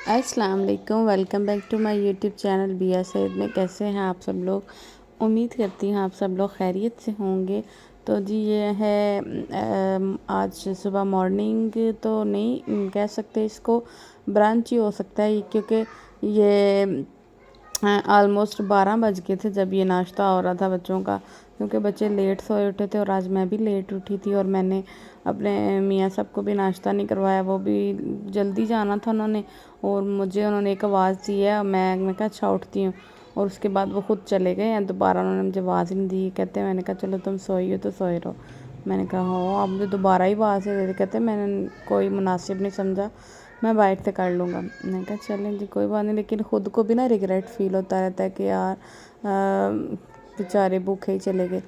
अस्सलाम वालेकुम, welcome back to my YouTube channel Bia Saeed में। कैसे हैं आप सब लोग? उम्मीद करती हूँ आप सब लोग खैरियत से होंगे। तो जी ये है आज सुबह मॉर्निंग तो नहीं कह सकते इसको, ब्रंच ही हो सकता है क्योंकि ये ऑलमोस्ट 12 बज गए थे जब ये नाश्ता हो रहा था बच्चों का, क्योंकि बच्चे लेट सोए उठे थे और आज मैं भी लेट उठी थी और मैंने अपने मियाँ साहब को भी नाश्ता नहीं करवाया। वो भी जल्दी जाना था उन्होंने, और मुझे उन्होंने एक आवाज़ दी है, मैं कहा अच्छा उठती हूँ, और उसके बाद वो ख़ुद चले गए हैं। दोबारा उन्होंने मुझे आवाज़ नहीं दी। कहते हैं, मैंने कहा चलो तुम सोई हो तो सोए रहो। मैंने कहा हो, आप मुझे दोबारा ही आवाज़ दे। कहते मैंने कोई मुनासिब नहीं समझा, मैं बाइक से कर लूँगा। मैंने कहा चलें जी कोई बात नहीं, लेकिन ख़ुद को भी ना रिग्रेट फ़ील होता रहता है कि यार बेचारे भूखे ही चले गए।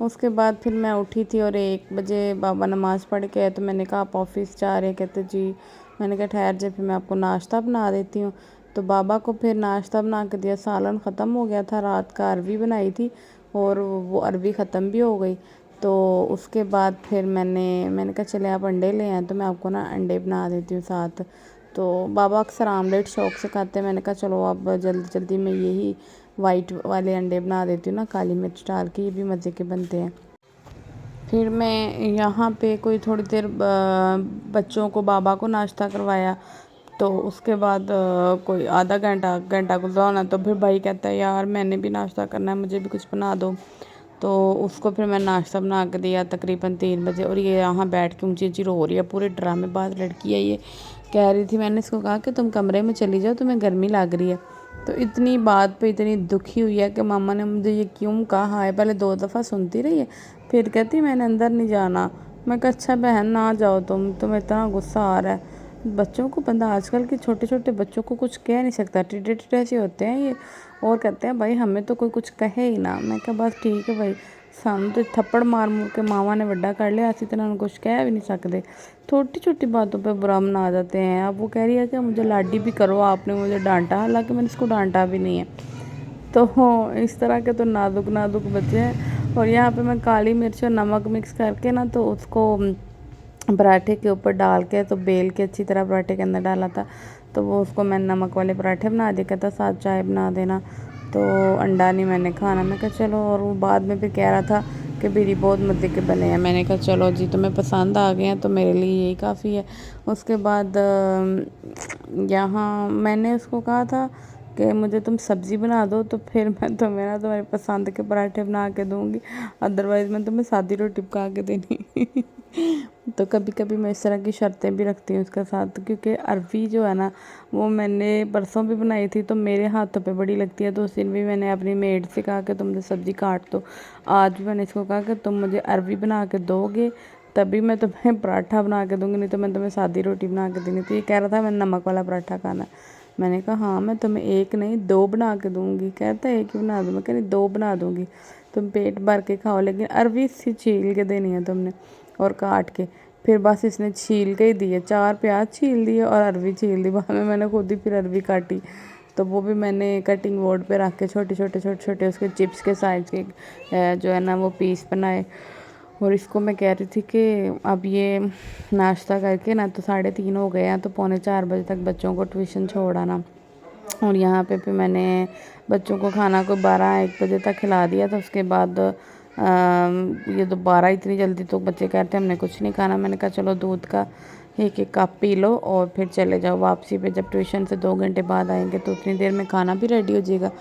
उसके बाद फिर मैं उठी थी और 1 बजे बाबा नमाज़ पढ़ के आए, तो मैंने कहा आप ऑफ़िस जा रहे? कहते जी। मैंने कहा ठहर जाए, फिर मैं आपको नाश्ता बना देती हूँ। तो बाबा को फिर नाश्ता बना के दिया। सालन ख़त्म हो गया था, रात का अरवी बनाई थी और वो अरवी ख़त्म भी हो गई। तो उसके बाद फिर मैंने कहा चले आप अंडे ले आएँ, तो मैं आपको ना अंडे बना देती हूँ साथ। तो बाबा अक्सर आमलेट शौक़ से खाते हैं। मैंने कहा चलो अब जल्दी जल्दी मैं यही वाइट वाले अंडे बना देती हूँ ना, काली मिर्च डाल के, ये भी मज़े के बनते हैं। फिर मैं यहाँ पे कोई थोड़ी देर बच्चों को, बाबा को नाश्ता करवाया। तो उसके बाद कोई आधा घंटा गुज़रा होना, तो फिर भाई कहता है यार मैंने भी नाश्ता करना है, मुझे भी कुछ बना दो। तो उसको फिर मैं नाश्ता बना के दिया तकरीबन 3 बजे। और ये यहाँ बैठ के ऊँची ऊँची रो रही है, पूरे ड्रामेबाज लड़की है ये। कह रही थी, मैंने इसको कहा कि तुम कमरे में चली जाओ, तुम्हें गर्मी लग रही है। तो इतनी बात पे इतनी दुखी हुई है कि मामा ने मुझे ये क्यों कहा है। पहले 2 दफ़ा सुनती रही है, फिर कहती मैंने अंदर नहीं जाना। मैं कहा अच्छा बहन ना जाओ, तुम्हें इतना गुस्सा आ रहा है। बच्चों को बंदा, आजकल के छोटे छोटे बच्चों को कुछ कह नहीं सकता, टेढ़े टेढ़े से होते हैं ये। और कहते हैं भाई हमें तो कोई कुछ कहे ही ना। मैं कहा बस ठीक है भाई, सानू तो थप्पड़ मार मुर के मावा ने बड़ा कर लिया, असी तो इन्होंने कुछ कह भी नहीं सकते। छोटी छोटी बातों पे बुरा मना जाते हैं। अब वो कह रही है कि मुझे लाडी भी करो, आपने मुझे डांटा, हालांकि मैंने इसको डांटा भी नहीं है। तो इस तरह के तो नाजुक नाजुक बच्चे हैं। और यहाँ पे मैं काली मिर्च और नमक मिक्स करके ना, तो उसको पराठे के ऊपर डाल के, तो बेल के अच्छी तरह पराठे के अंदर डाला था। तो वो उसको मैंने नमक वाले पराठे बना दिए। कहता साथ चाय बना देना, तो अंडा नहीं मैंने खाना। मैं कहा चलो। और वो बाद में फिर कह रहा था कि बीड़ी बहुत मज़े के बने हैं। मैंने कहा चलो जी, तुम्हें पसंद आ गए हैं तो मेरे लिए यही काफ़ी है। उसके बाद यहाँ मैंने उसको कहा था कि मुझे तुम सब्ज़ी बना दो, तो फिर मैं तुम्हें ना तुम्हारे पसंद के पराठे बना के दूँगी, अदरवाइज़ मैं तुम्हें सादी रोटी पका के देनी। तो कभी कभी मैं इस तरह की शर्तें भी रखती हूँ उसके साथ, क्योंकि अरवी जो है ना, वो मैंने परसों भी बनाई थी तो मेरे हाथों पे बड़ी लगती है। तो उस दिन भी मैंने अपनी मेड से कहा कि तुम मुझे सब्ज़ी काट दो। आज भी मैंने इसको कहा कि तुम मुझे अरवी बना के दोगे तभी मैं तुम्हें पराठा बना के दूँगी, नहीं तो मैं तुम्हें सादी रोटी बना के दूँगी। तो ये कह रहा था मैंने नमक वाला पराठा खाना है। मैंने कहा हाँ मैं तुम्हें 1 नहीं 2 बना के दूँगी। कहता है 1 ही बना दूँ। मैं कह रही 2 बना दूँगी, तुम पेट भर के खाओ, लेकिन अरवी सी छील के देनी है तुमने और काट के। फिर बस इसने छील के ही दिए, 4 प्याज छील दिए और अरवी छील दी। बाद में मैंने खुद ही फिर अरवी काटी, तो वो भी मैंने कटिंग बोर्ड पे रख के छोटे छोटे उसके चिप्स के साइज़ के जो है ना वो पीस बनाए। और इसको मैं कह रही थी कि अब ये नाश्ता करके ना, तो 3:30 हो गए हैं, तो 3:45 बजे तक बच्चों को ट्यूशन छोड़ आना। और यहाँ पे फिर मैंने बच्चों को खाना को 12-1 बजे तक खिला दिया। तो उसके बाद ये दोबारा इतनी जल्दी तो बच्चे कहते हैं हमने कुछ नहीं खाना। मैंने कहा चलो दूध का 1-1 कप पी लो और फिर चले जाओ। वापसी पे जब ट्यूशन से 2 घंटे बाद आएंगे तो उतनी देर में खाना भी रेडी हो जाएगा,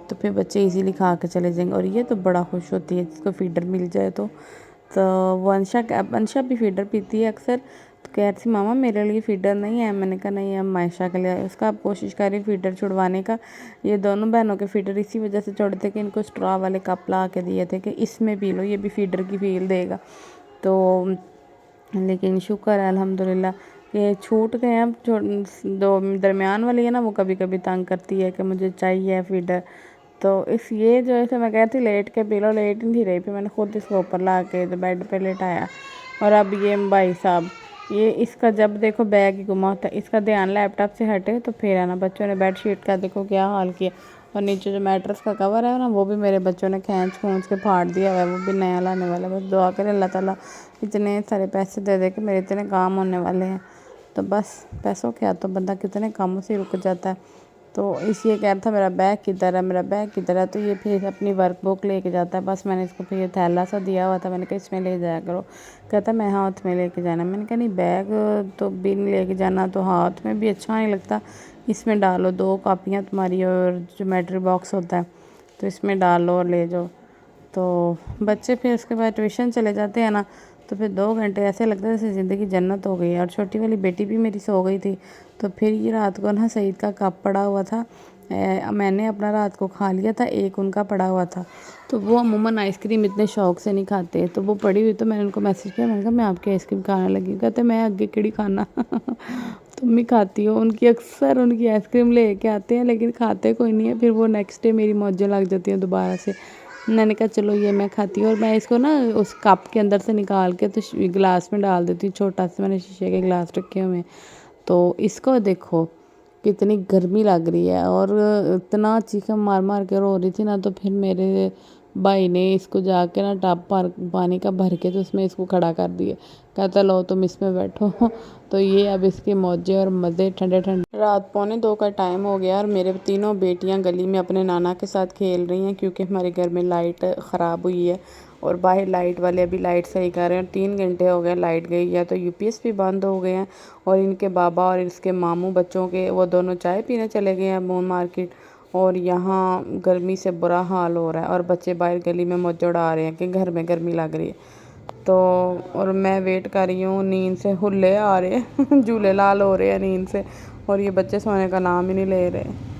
तो फिर बच्चे इजीली खा के चले जाएंगे। और ये तो बड़ा खुश होती है जिसको फीडर मिल जाए। तो वो अंशा भी फीडर पीती है अक्सर। तो कह रही थी मामा मेरे लिए फ़ीडर नहीं है। मैंने कहा नहीं, अब मायशा के लिए उसका आप कोशिश करिए फ़ीडर छुड़वाने का। ये दोनों बहनों के फ़ीडर इसी वजह से छोड़े थे कि इनको स्ट्रॉ वाले कप ला के दिए थे कि इसमें पी लो, ये भी फ़ीडर की फील देगा। तो लेकिन शुक्र है अल्हम्दुलिल्लाह कि छूट गए हैं। अब दो दरमियान वाली है ना, वो कभी कभी तंग करती है कि मुझे चाहिए फ़ीडर। तो इस ये जो है मैं कहती लेट के पी लो, लेट नहीं रही। फिर मैंने खुद इसको ऊपर ला के तो बेड पे लेटाया। और अब ये भाई साहब, ये इसका जब देखो बैग ही घुमा होता है, इसका ध्यान लैपटॉप से हटे तो फिर है ना। बच्चों ने बेडशीट का देखो क्या हाल किया। और नीचे जो मैट्रेस का कवर है ना, वो भी मेरे बच्चों ने खींच के फाड़ दिया हुआ है, वो भी नया लाने वाला है। बस दुआ करें अल्लाह ताला इतने सारे पैसे दे दे के मेरे इतने काम होने वाले हैं। تو بس پیسوں کے ہاتھوں بندہ کتنے کاموں سے رک جاتا ہے۔ تو اس یہ کہہ رہا تھا میرا بیگ کدھر ہے، میرا بیگ کدھر ہے، تو یہ پھر اپنی ورک بک لے کے جاتا ہے۔ بس میں نے اس کو پھر یہ تھیلا سا دیا ہوا تھا، میں نے کہا اس میں لے جایا کرو، کہتا میں ہاتھ میں لے کے جانا۔ میں نے کہا نہیں بیگ تو بھی نہیں لے کے جانا، تو ہاتھ میں بھی اچھا نہیں لگتا، اس میں ڈالو 2 کاپیاں تمہاری اور جیومیٹری باکس ہوتا ہے تو اس میں ڈالو اور لے جاؤ۔ تو بچے پھر اس کے بعد ٹیوشن چلے جاتے ہیں نا، تو پھر 2 گھنٹے ایسے لگتا ہے جیسے زندگی جنت ہو گئی ہے۔ اور چھوٹی والی بیٹی بھی میری سو گئی تھی، تو پھر یہ رات کو نا سعید کا کپ پڑا ہوا تھا، میں نے اپنا رات کو کھا لیا تھا، ایک ان کا پڑا ہوا تھا، تو وہ عموماً آئس کریم اتنے شوق سے نہیں کھاتے، تو وہ پڑی ہوئی، تو میں نے ان کو میسج کیا، میں نے کہا میں آپ کی آئس کریم کھانے لگی ہوں، کہتے میں آگے کیڑی کھانا تم بھی کھاتی ہو۔ ان کی اکثر ان کی آئس کریم لے کے آتے ہیں لیکن کھاتے کوئی نہیں ہے، پھر وہ نیکسٹ ڈے میری موجیں لگ جاتی ہیں دوبارہ سے۔ میں نے کہا چلو یہ میں کھاتی ہوں، اور میں اس کو نا اس کپ کے اندر سے نکال کے تو گلاس میں ڈال دیتی ہوں، چھوٹا سا میں نے شیشے کے گلاس رکھے ہوئے ہیں۔ تو اس کو دیکھو کتنی گرمی لگ رہی ہے، اور اتنا چیخیں مار مار کے رو رہی تھی نا، تو پھر میرے بھائی نے اس کو جا کے نا ٹب پانی کا بھر کے تو اس میں اس کو کھڑا کر دیے، کہتا لو تم اس میں بیٹھو تو یہ اب اس کے موجے اور مزے ٹھنڈے ٹھنڈے۔ رات 1:45 کا ٹائم ہو گیا، اور میرے تینوں بیٹیاں گلی میں اپنے نانا کے ساتھ کھیل رہی ہیں، کیونکہ ہمارے گھر میں لائٹ خراب ہوئی ہے، اور باہر لائٹ والے ابھی لائٹ صحیح کر رہے ہیں، 3 گھنٹے ہو گئے لائٹ گئی ہے، تو یو پی ایس بھی بند ہو گئے ہیں، اور ان کے بابا اور اس کے ماموں بچوں کے وہ دونوں چائے پینے چلے گئے ہیں مون مارکیٹ، اور یہاں گرمی سے برا حال ہو رہا ہے، اور بچے باہر گلی میں موجے اڑا رہے ہیں کہ گھر میں گرمی لگ رہی ہے۔ تو اور میں ویٹ کر رہی ہوں، نیند سے ہلے آ رہے ہیں جھولے لال ہو رہے ہیں نیند سے، اور یہ بچے سونے کا نام ہی نہیں لے رہے۔